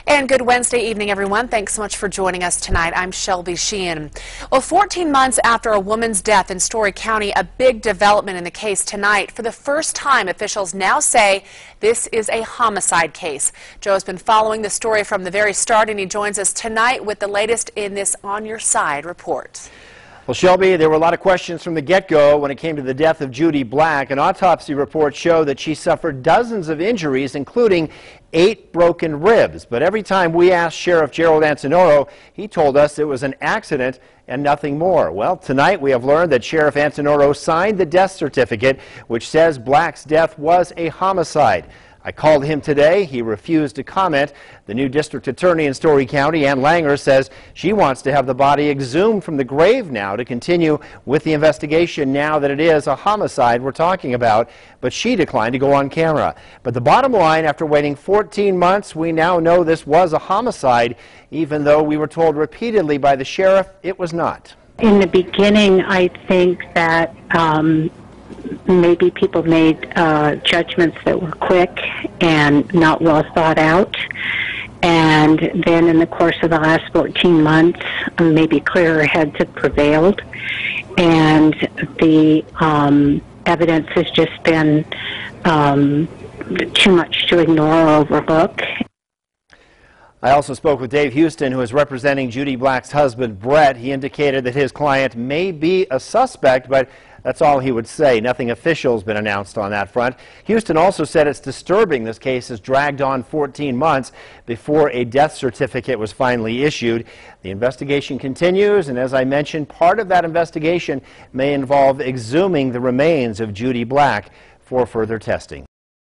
And good Wednesday evening, everyone. Thanks so much for joining us tonight. I'm Shelby Sheehan. Well, 14 months after a woman's death in Storey County, a big development in the case tonight. For the first time, officials now say this is a homicide case. Joe has been following the story from the very start, and he joins us tonight with the latest in this On Your Side report. Well, Shelby, there were a lot of questions from the get-go when it came to the death of Judy Black. An autopsy report showed that she suffered dozens of injuries, including 8 broken ribs. But every time we asked Sheriff Gerald Antinoro, he told us it was an accident and nothing more. Well, tonight we have learned that Sheriff Antinoro signed the death certificate, which says Black's death was a homicide. I called him today. He refused to comment. The new district attorney in Storey County, Ann Langer, says she wants to have the body exhumed from the grave now to continue with the investigation now that it is a homicide we're talking about. But she declined to go on camera. But the bottom line, after waiting 14 months, we now know this was a homicide, even though we were told repeatedly by the sheriff it was not. In the beginning, I think that maybe people made judgments that were quick and not well thought out. And then in the course of the last 14 months, maybe clearer heads have prevailed. And the evidence has just been too much to ignore or overlook. I also spoke with Dave Houston, who is representing Judy Black's husband, Brett. He indicated that his client may be a suspect, but that's all he would say. Nothing official has been announced on that front. Houston also said it's disturbing this case has dragged on 14 months before a death certificate was finally issued. The investigation continues, and as I mentioned, part of that investigation may involve exhuming the remains of Judy Black for further testing.